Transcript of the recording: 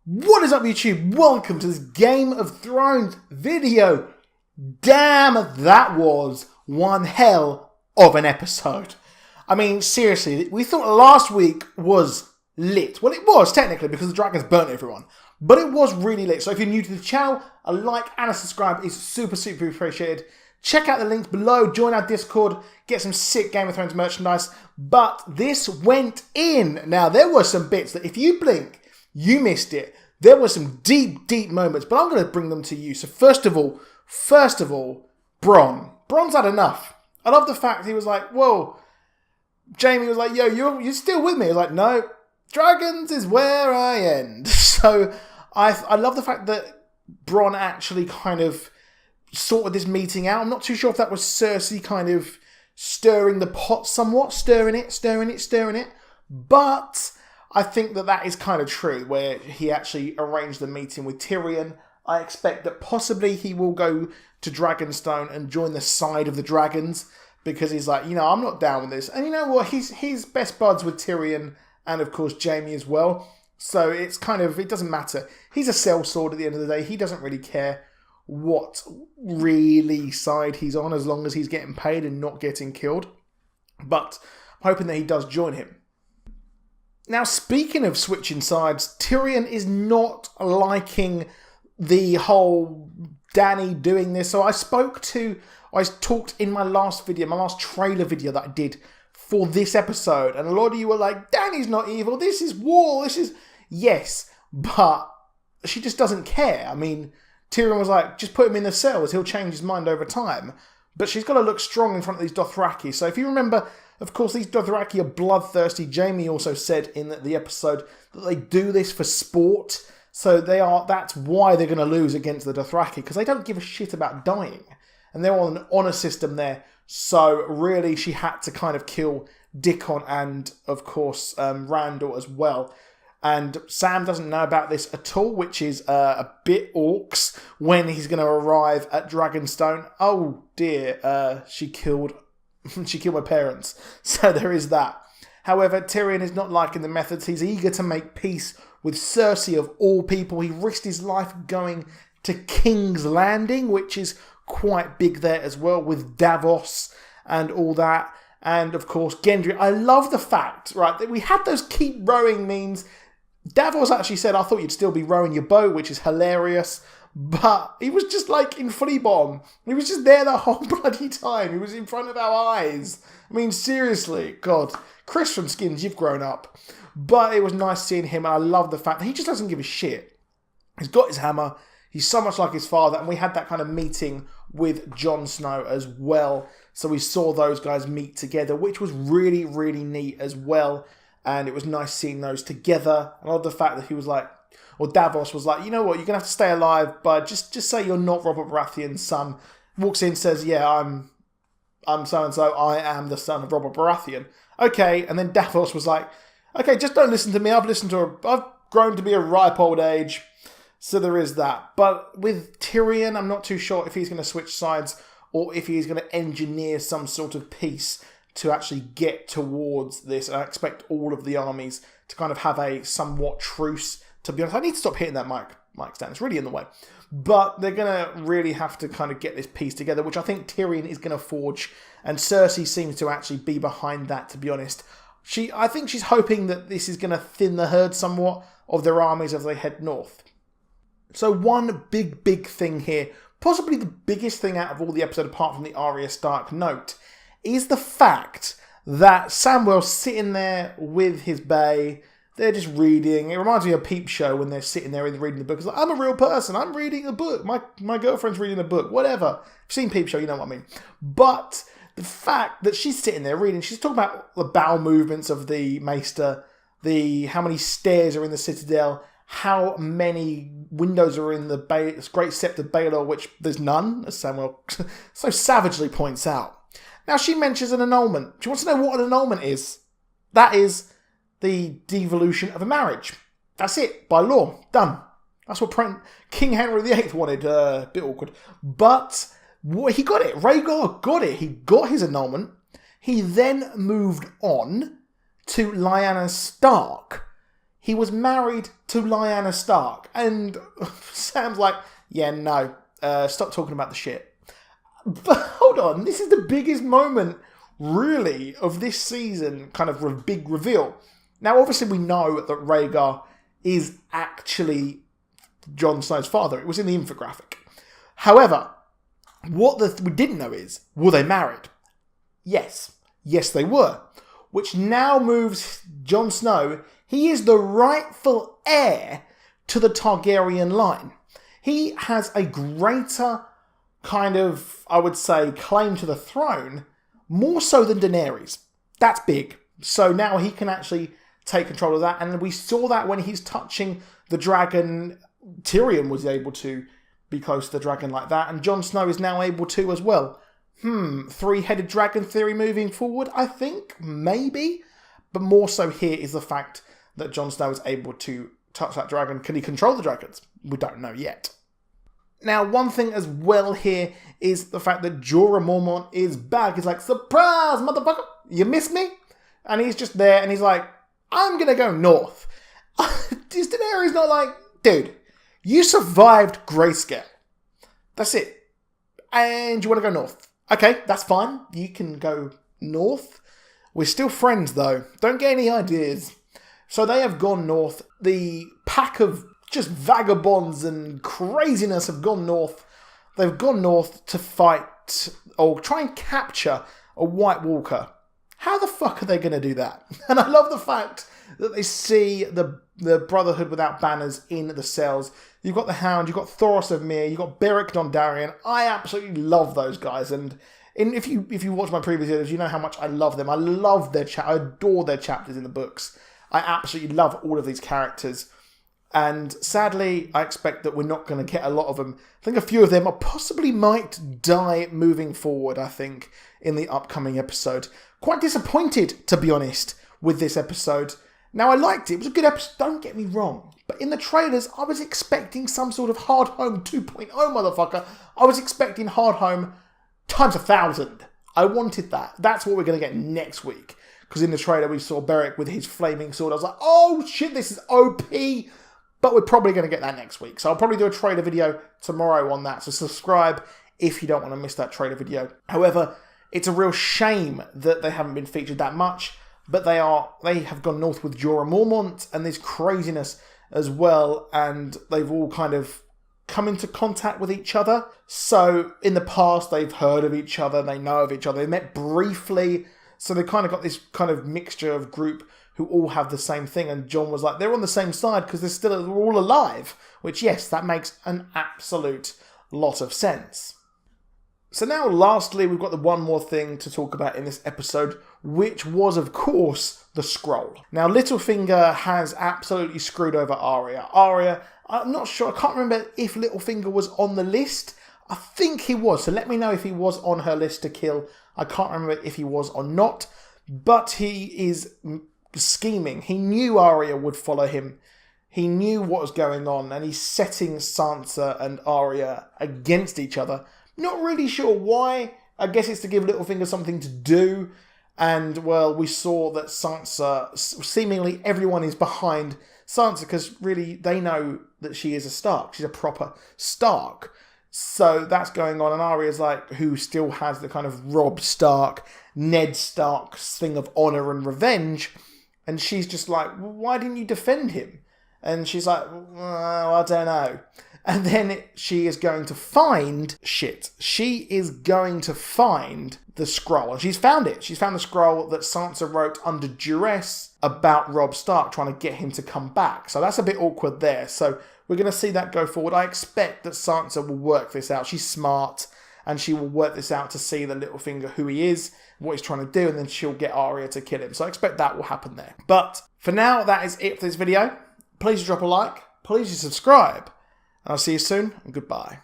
What is up, YouTube? Welcome to this Game of Thrones video. Damn, that was one hell of an episode. I mean, seriously, we thought last week was lit. Well, it was technically because the dragons burnt everyone. But it was really lit. So if you're new to the channel, a like and a subscribe is super appreciated. Check out the links below, join our Discord, get some sick Game of Thrones merchandise. But this went in. Now, there were some bits that if you blink, you missed it. There were some deep moments, but I'm going to bring them to you. So first of all, Bronn. Bronn's had enough. I love the fact he was like, whoa. Jaime was like, yo, you're still with me. He was like, no, dragons is where I end. So I love the fact that Bronn actually kind of sorted this meeting out. I'm not too sure if that was Cersei kind of stirring the pot somewhat, stirring it. But I think that is kind of true, where he actually arranged the meeting with Tyrion. I expect that possibly he will go to Dragonstone and join the side of the dragons, because he's like, you know, I'm not down with this. And you know what? He's best buds with Tyrion and, of course, Jaime as well. So it's kind of, it doesn't matter. He's a sellsword at the end of the day. He doesn't really care what really side he's on, as long as he's getting paid and not getting killed. But I'm hoping that he does join him. Now, speaking of switching sides, Tyrion is not liking the whole Dany doing this. So I talked in my last video, my last trailer video that I did for this episode. And a lot of you were like, Dany's not evil. This is war. Yes, but she just doesn't care. I mean, Tyrion was like, just put him in the cells. He'll change his mind over time. But she's got to look strong in front of these Dothraki. So if you remember, of course, these Dothraki are bloodthirsty. Jaime also said in the episode that they do this for sport. So that's why they're going to lose against the Dothraki, because they don't give a shit about dying. And they're on an honour system there. So really, she had to kind of kill Dickon and, of course, Randall as well. And Sam doesn't know about this at all, which is a bit orcs when he's going to arrive at Dragonstone. Oh dear, she killed my parents. So there is that. However, Tyrion is not liking the methods. He's eager to make peace with Cersei of all people. He risked his life going to King's Landing, which is quite big there as well, with Davos and all that. And of course, Gendry. I love the fact, right, that we had those keep rowing memes. Davos actually said, I thought you'd still be rowing your boat, which is hilarious. But he was just like in Flea Bomb. He was just there the whole bloody time. He was in front of our eyes. I mean, seriously, God. Chris from Skins, you've grown up. But it was nice seeing him, and I love the fact that he just doesn't give a shit. He's got his hammer. He's so much like his father, and we had that kind of meeting with Jon Snow as well. So we saw those guys meet together, which was really neat as well. And it was nice seeing those together. And I love the fact that he was like, or Davos was like, you know what, you're going to have to stay alive, but just say you're not Robert Baratheon's son. Walks in, says, yeah, I'm so-and-so, I am the son of Robert Baratheon. Okay, and then Davos was like, okay, just don't listen to me, I've grown to be a ripe old age. So there is that. But with Tyrion, I'm not too sure if he's going to switch sides or if he's going to engineer some sort of peace to actually get towards this. And I expect all of the armies to kind of have a somewhat truce. To be honest, I need to stop hitting that mic stand. It's really in the way. But they're going to really have to kind of get this piece together, which I think Tyrion is going to forge. And Cersei seems to actually be behind that, to be honest. I think she's hoping that this is going to thin the herd somewhat of their armies as they head north. So one big thing here, possibly the biggest thing out of all the episode apart from the Arya Stark note, is the fact that Samwell's sitting there with his bae. They're just reading. It reminds me of Peep Show when they're sitting there and reading the book. It's like, I'm a real person. I'm reading a book. My girlfriend's reading a book. Whatever. If you've seen Peep Show, you know what I mean. But the fact that she's sitting there reading, she's talking about the bowel movements of the Maester, how many stairs are in the Citadel, how many windows are in the Great Sept of Baelor, which there's none, as Samwell so savagely points out. Now, she mentions an annulment. She wants to know what an annulment is. That is the devolution of a marriage. That's it, by law. Done. That's what King Henry VIII wanted. A bit awkward. But he got it. Rhaegar got it. He got his annulment. He then moved on to Lyanna Stark. he was married to Lyanna Stark. And Sam's like, yeah, no, stop talking about the shit. But hold on, this is the biggest moment, really, of this season, kind of big reveal. Now, obviously, we know that Rhaegar is actually Jon Snow's father. It was in the infographic. However, what we didn't know is, were they married? Yes. Yes, they were. Which now moves Jon Snow. He is the rightful heir to the Targaryen line. He has a greater kind of, I would say, claim to the throne, more so than Daenerys. That's big. So now he can actually take control of that. And we saw that when he's touching the dragon. Tyrion was able to be close to the dragon like that. And Jon Snow is now able to as well. Three-headed dragon theory moving forward, I think. Maybe. But more so here is the fact that Jon Snow is able to touch that dragon. Can he control the dragons? We don't know yet. Now, one thing as well here is the fact that Jorah Mormont is back. He's like, surprise, motherfucker! You missed me? And he's just there, and he's like, I'm going to go north. Is Daenerys not like, dude, you survived Grayscale. That's it. And you want to go north. Okay, that's fine. You can go north. We're still friends, though. Don't get any ideas. So they have gone north. The pack of just vagabonds and craziness have gone north. They've gone north to fight or try and capture a White Walker. How the fuck are they going to do that? And I love the fact that they see the Brotherhood without banners in the cells. You've got the Hound, you've got Thoros of Myr, you've got Beric Dondarrion. I absolutely love those guys. And if you watch my previous videos, you know how much I love them. I love I adore their chapters in the books. I absolutely love all of these characters. And sadly, I expect that we're not going to get a lot of them. I think a few of them possibly might die moving forward, I think, in the upcoming episode. Quite disappointed, to be honest, with this episode. Now, I liked it. It was a good episode, don't get me wrong. But in the trailers, I was expecting some sort of Hard Home 2.0, motherfucker. I was expecting Hard Home times 1,000. I wanted that. That's what we're going to get next week. Because in the trailer, we saw Beric with his flaming sword. I was like, oh shit, this is OP. But we're probably going to get that next week. So I'll probably do a trailer video tomorrow on that. So subscribe if you don't want to miss that trailer video. However, it's a real shame that they haven't been featured that much. But they have gone north with Jorah Mormont and this craziness as well. And they've all kind of come into contact with each other. So in the past, they've heard of each other. They know of each other. They met briefly. So they kind of got this kind of mixture of group who all have the same thing. And Jon was like, they're on the same side because they're all alive. Which, yes, that makes an absolute lot of sense. So now, lastly, we've got the one more thing to talk about in this episode, which was, of course, the scroll. Now, Littlefinger has absolutely screwed over Arya. Arya, I'm not sure, I can't remember if Littlefinger was on the list. I think he was, so let me know if he was on her list to kill. I can't remember if he was or not, but he is scheming. He knew Arya would follow him. He knew what was going on, and he's setting Sansa and Arya against each other. Not really sure why. I guess it's to give Littlefinger something to do. And, well, we saw that Sansa, seemingly everyone is behind Sansa because really they know that she is a Stark. She's a proper Stark. So that's going on. And Arya's like, who still has the kind of Robb Stark, Ned Stark thing of honour and revenge. And she's just like, why didn't you defend him? And she's like, well, I don't know. And then she is going to find shit. She is going to find the scroll. And she's found it. She's found the scroll that Sansa wrote under duress about Robb Stark, trying to get him to come back. So that's a bit awkward there. So we're going to see that go forward. I expect that Sansa will work this out. She's smart. And she will work this out to see the Littlefinger, who he is, what he's trying to do. And then she'll get Arya to kill him. So I expect that will happen there. But for now, that is it for this video. Please drop a like. Please subscribe. And I'll see you soon, and goodbye.